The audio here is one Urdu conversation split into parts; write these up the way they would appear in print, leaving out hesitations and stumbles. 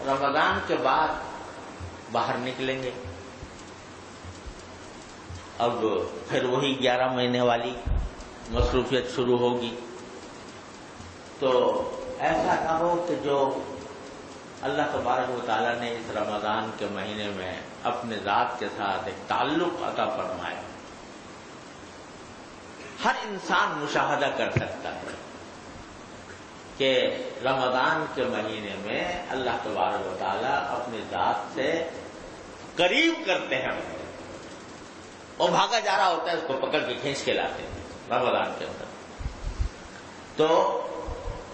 رمضان کے بعد باہر نکلیں گے، اب پھر وہی 11 مہینے والی مصروفیت شروع ہوگی. تو ایسا نہ ہو کہ جو اللہ تبارک و تعالیٰ نے اس رمضان کے مہینے میں اپنے ذات کے ساتھ ایک تعلق عطا فرمایا، ہر انسان مشاہدہ کر سکتا ہے کہ رمضان کے مہینے میں اللہ تبارک و تعالیٰ اپنی ذات سے قریب کرتے ہیں. وہ بھاگا جا رہا ہوتا ہے، اس کو پکڑ کے کھینچ کے لاتے ہیں رمضان کے اندر. تو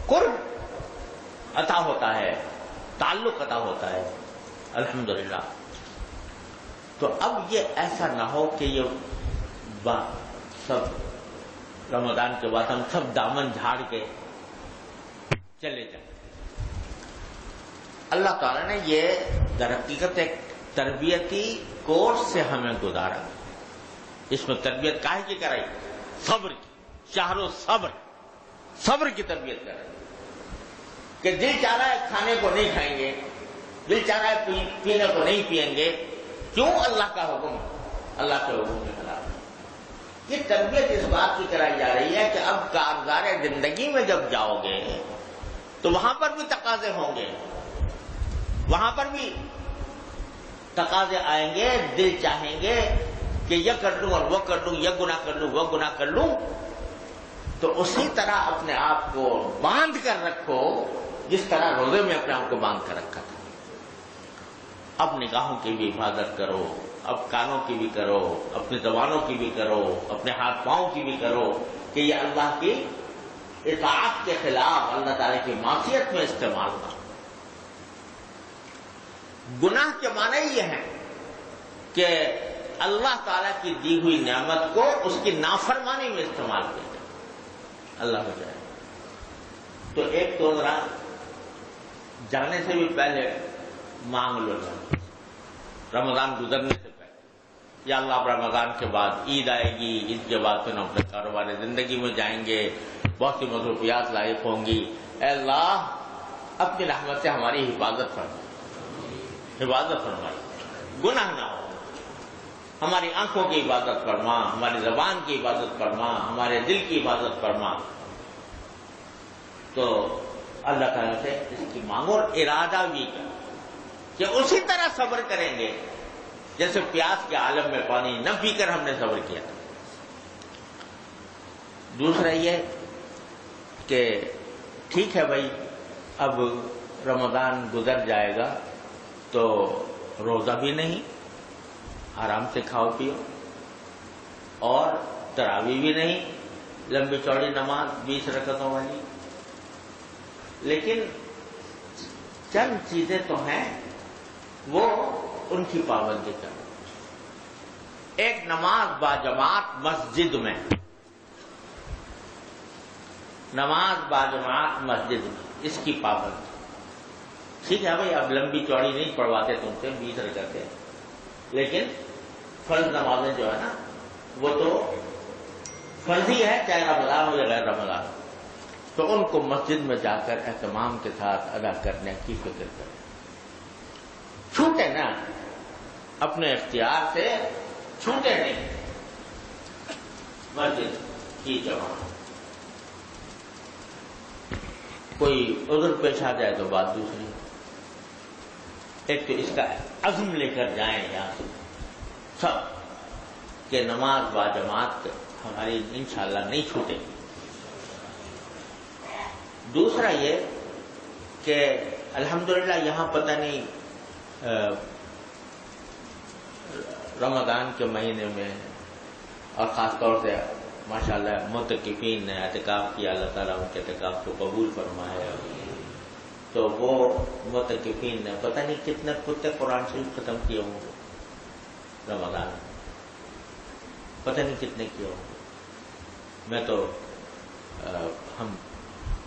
قرب عطا ہوتا ہے، تعلق عطا ہوتا ہے الحمدللہ. تو اب یہ ایسا نہ ہو کہ یہ سب رمضان کے بعد ہم سب دامن جھاڑ کے چلے جائیں. اللہ تعالیٰ نے یہ در حقیقت ایک تربیتی کورس سے ہمیں گزارا. اس میں تربیت کاہے کی کرائی؟ صبر کی، شہر و صبر کی تربیت کرائی کہ دل چاہ رہا ہے کھانے کو نہیں کھائیں گے، دل چاہ رہا ہے پینے کو نہیں پیئیں گے. کیوں؟ اللہ کا حکم، اللہ کے حکم کے خلاف. یہ تربیت اس بات کی کرائی جا رہی ہے کہ اب کارگزار زندگی میں جب جاؤ گے تو وہاں پر بھی تقاضے ہوں گے، وہاں پر بھی تقاضے آئیں گے. دل چاہیں گے کہ یہ کر لوں اور وہ کر لوں، یہ گناہ کر لوں وہ گناہ کر لوں. تو اسی طرح اپنے آپ کو باندھ کر رکھو جس طرح روزے میں اپنے آپ کو باندھ کر رکھا تھا. اب نگاہوں کی بھی حفاظت کرو، اب کانوں کی بھی کرو، اپنی زبانوں کی بھی کرو، اپنے ہاتھ پاؤں کی بھی کرو کہ یہ اللہ کی اطاعت کے خلاف، اللہ تعالیٰ کی معصیت میں استعمال نہ ہو. گناہ کے معنی یہ ہے کہ اللہ تعالیٰ کی دی ہوئی نعمت کو اس کی نافرمانی میں استعمال کیا جائے. اللہ بچائے. تو ایک تو ذرا جانے سے بھی پہلے مانگ لو، رمضان گزرنے سے پہلے، یا اللہ اب رمضان کے بعد عید آئے گی، عید کے بعد پھر ہم اپنے کاروبار زندگی میں جائیں گے، بہت سی مصروفیات لاحق ہوں گی. اے اللہ اپنی رحمت سے ہماری حفاظت فرمائی، گناہ نہ ہو. ہماری آنکھوں کی حفاظت فرما، ہماری زبان کی حفاظت فرما، ہمارے دل کی حفاظت فرما. تو اللہ تعالیٰ سے اس کی مانگو اور ارادہ بھی کر کہ اسی طرح صبر کریں گے جیسے پیاس کے عالم میں پانی نہ پی کر ہم نے صبر کیا تھا. دوسرا یہ کہ ٹھیک ہے بھائی، اب رمضان گزر جائے گا تو روزہ بھی نہیں، آرام سے کھاؤ پیو، اور تراویح بھی نہیں، لمبی چوڑی نماز 20 رکعتوں والی. لیکن چند چیزیں تو ہیں وہ ان کی پابندی کرو. ایک نماز باجماعت مسجد میں، نماز باجماعت مسجد میں، اس کی پابندی. ٹھیک ہے بھائی، اب لمبی چوڑی نہیں پڑھواتے تم سے 20 رکعتیں، لیکن فرض نمازیں جو ہے نا وہ تو فرضی ہے، چاہے رمضان ہو یا غیر رمضان ہو. تو ان کو مسجد میں جا کر اہتمام کے ساتھ ادا کرنے کی فکر کریں. چھوٹے نا، اپنے اختیار سے چھوٹے نہیں. مسجد کی جماعت، کوئی عذر پیش آ جائے تو بات دوسری. ایک تو اس کا عزم لے کر جائیں یہاں سے سب کہ نماز باجماعت ہماری انشاءاللہ نہیں چھوٹے. دوسرا یہ کہ الحمدللہ یہاں پتہ نہیں رمضان کے مہینے میں، اور خاص طور سے ماشاءاللہ معتکفین نے اعتکاف کیا، اللہ تعالیٰ ان کے اعتکاف کو قبول فرمائے. تو وہ معتکفین نے پتہ نہیں کتنے کتے قرآن شریف ختم کیے ہوں گے رمضان میں، پتہ نہیں کتنے کیے ہوں گے. میں تو ہم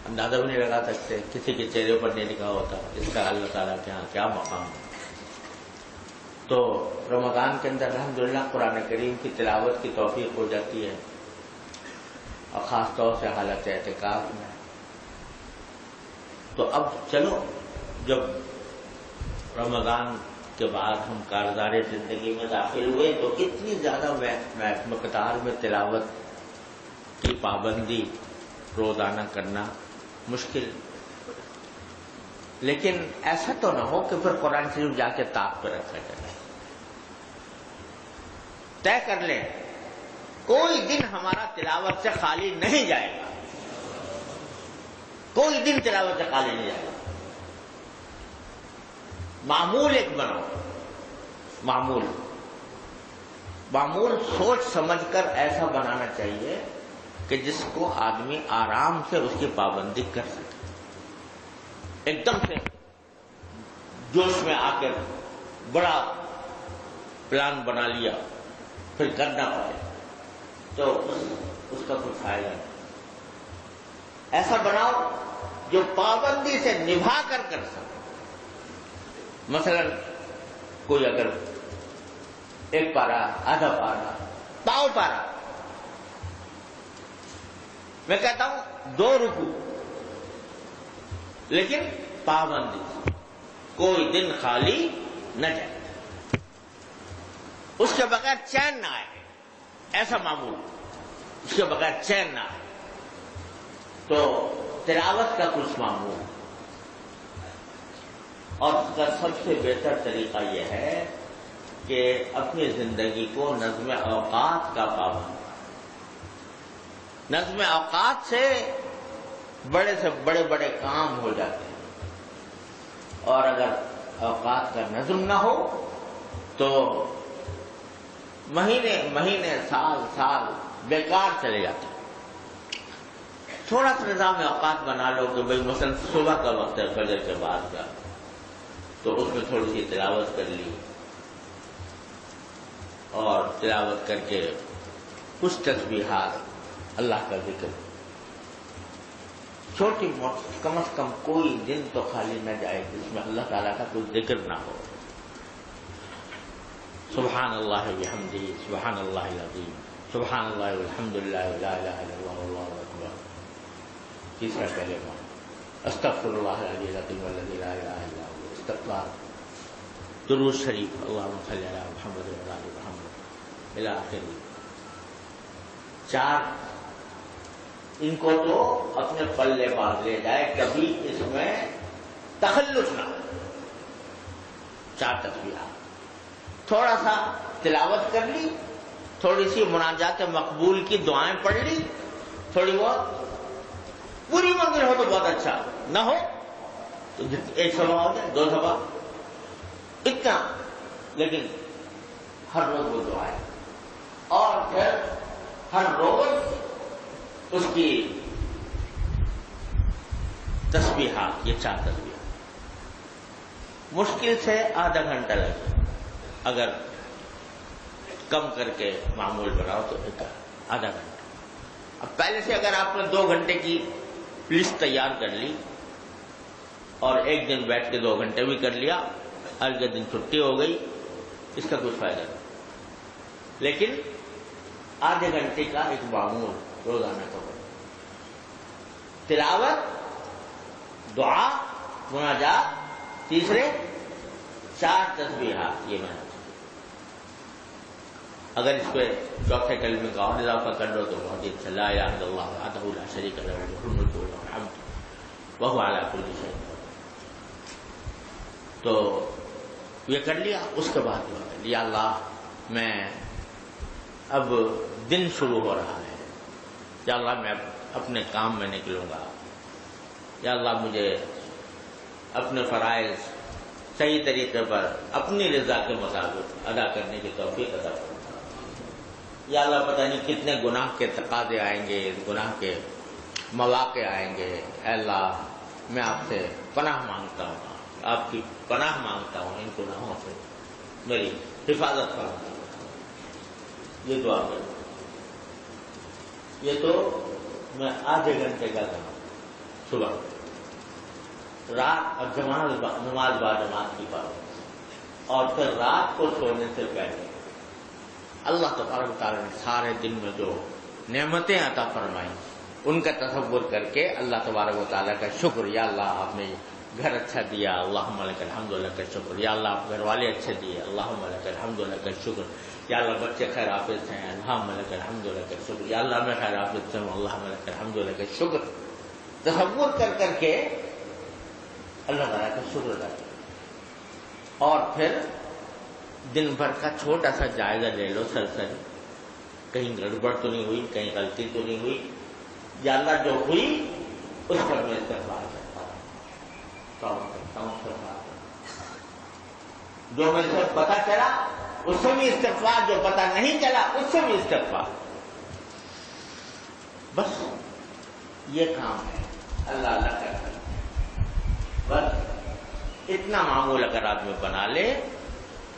اندازہ بھی نہیں لگا سکتے، کسی کے چہرے پر نہیں لکھا ہوتا اس کا اللہ تعالیٰ کے ہاں کیا مقام ہے. تو رمضان کے اندر الحمدللہ قرآن کریم کی تلاوت کی توفیق ہو جاتی ہے، اور خاص طور سے حالت اعتکاف میں. تو اب چلو، جب رمضان کے بعد ہم کارزار زندگی میں داخل ہوئے تو اتنی زیادہ مقدار میں تلاوت کی پابندی روزانہ کرنا مشکل، لیکن ایسا تو نہ ہو کہ پھر قرآن شریف جا کے طاق پہ رکھا جائے۔ طے کر لیں کوئی دن ہمارا تلاوت سے خالی نہیں جائے گا، کوئی دن تلاوت سے خالی نہیں جائے گا۔ معمول ایک بناؤ، معمول سوچ سمجھ کر ایسا بنانا چاہیے کہ جس کو آدمی آرام سے اس کی پابندی کر سکے۔ ایک دم سے جوش میں آ کر بڑا پلان بنا لیا پھر کرنا پڑے تو اس کا کچھ فائدہ نہیں۔ ایسا بناؤ جو پابندی سے نبھا کر سکے۔ مثلا کوئی اگر ایک پارا، آدھا پارا، پاؤ پارا، میں کہتا ہوں 2 رکوع، لیکن پابندی سے کوئی دن خالی نہ جائے، اس کے بغیر چین نہ آئے، ایسا معمول، اس کے بغیر چین نہ آئے۔ تو تلاوت کا کچھ معمول، اور اس کا سب سے بہتر طریقہ یہ ہے کہ اپنی زندگی کو نظم اوقات کا پابند۔ نظم اوقات سے بڑے بڑے کام ہو جاتے ہیں، اور اگر اوقات کا نظم نہ ہو تو مہینے سال بیکار چلے جاتے ہیں۔ تھوڑا سا نظام اوقات بنا لو کہ بھئی مثلا صبح کا وقت ہے فجر کے بعد کا، تو اس میں تھوڑی سی تلاوت کر لی، اور تلاوت کر کے کچھ تسبیحات، اللہ کا ذکر، چھوٹی موٹی، کم از کم کوئی دن تو خالی نہ جائے جس میں اللہ تعالیٰ کا کوئی ذکر نہ ہو۔ سبحان اللہ بحمدہ، سبحان اللہ العظیم، سبحان اللہ والحمد للہ ولا الہ الا اللہ واللہ اکبر۔ تیسرا کلمہ استغفر اللہ العلی العظیم والذی لا الہ الا هو، استغفار، درود شریف، اللہم صلی علی محمد وعلی آل محمد الی آخر۔ 4 ان کو تو اپنے پلے باندھ لے جائے، کبھی اس میں تخلف نہ ہو۔ 4 تسبیحات، تھوڑا سا تلاوت کر لی، تھوڑی سی مناجات مقبول کی دعائیں پڑھ لی، تھوڑی بہت، پوری منزل ہو تو بہت اچھا، نہ ہو تو 1 صبح ہو جائے، 2 صبح، اتنا، لیکن ہر روز وہ دعائیں، اور پھر ہر روز اس کی تسبیحات، یہ 4 تسبیحات، مشکل سے آدھا گھنٹہ لگے، اگر کم کر کے معمول بناؤ تو آدھا گھنٹہ۔ اب پہلے سے اگر آپ نے 2 گھنٹے کی لسٹ تیار کر لی اور ایک دن بیٹھ کے 2 گھنٹے بھی کر لیا، اگلے دن چھٹی ہو گئی، اس کا کچھ فائدہ نہیں۔ لیکن آدھے گھنٹے کا ایک معمول روزانہ کا ہو، تلاوت، دعا، مناجات، تیسرے 4 تسبیحات، یہ میں اگر اس پہ چوتھے کلمے کا اور اضافہ کر لو تو بہت ہی اچھا۔ لا الہ الا اللہ وحدہ لا شریک لہ لہ الملک وله الحمد وهو علی کل شیء قدیر۔ تو یہ کر لیا، اس کے بعد یا اللہ میں اب دن شروع ہو رہا ہے، یا اللہ میں اپنے کام میں نکلوں گا، یا اللہ مجھے اپنے فرائض صحیح طریقے پر اپنی رضا کے مطابق ادا کرنے کی توفیق عطا فرما۔ یا اللہ پتہ نہیں کتنے گناہ کے تقاضے آئیں گے، گناہ کے مواقع آئیں گے، اے اللہ میں آپ سے پناہ مانگتا ہوں، آپ کی پناہ مانگتا ہوں ان گناہوں سے، میری حفاظت فرما۔ یہ دعا ہے، یہ تو میں آدھے گھنٹے کا کروں صبح، رات اور نماز با جماعت کی بات، اور پھر رات کو سونے سے پہلے اللہ تبارک و تعالیٰ نے سارے دن میں جو نعمتیں عطا فرمائیں ان کا تصور کر کے اللہ تبارک و تعالیٰ کا شکر، یا اللہ آپ نے گھر اچھا دیا اللہم لک الحمد لک الشکر، یا اللہ آپ گھر والے اچھے دیے اللہم لک الحمد لک الشکر، یا اللہ بچے خیر حافظ ہیں اللہم لک الحمد لک الشکر، یا اللہ میں خیر حافظ ہوں اللہم لک الحمد لک الشکر. تصور کر کر کے اللہ تعالیٰ کا شکر ادا کریں. اور پھر دن بھر کا چھوٹا سا جائزہ لے لو سرسری، کہیں گڑبڑ تو نہیں ہوئی، کہیں غلطی تو نہیں ہوئی. یا اللہ جو ہوئی اس پر میں استغفار کرتا ہوں، جو میں سے پتا چلا اس سے بھی استغفار، جو پتا نہیں چلا اس سے بھی استغفار. بس یہ کام ہے اللہ اللہ کرتا. بس اتنا معمول اگر آدمی بنا لے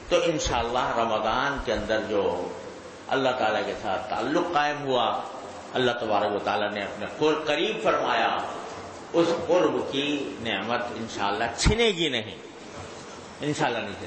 تو انشاءاللہ رمضان کے اندر جو اللہ تعالیٰ کے ساتھ تعلق قائم ہوا، اللہ تبارک و تعالیٰ نے اپنے قریب فرمایا، اس قرب کی نعمت انشاءاللہ چھنے گی نہیں، انشاءاللہ نہیں چھنے.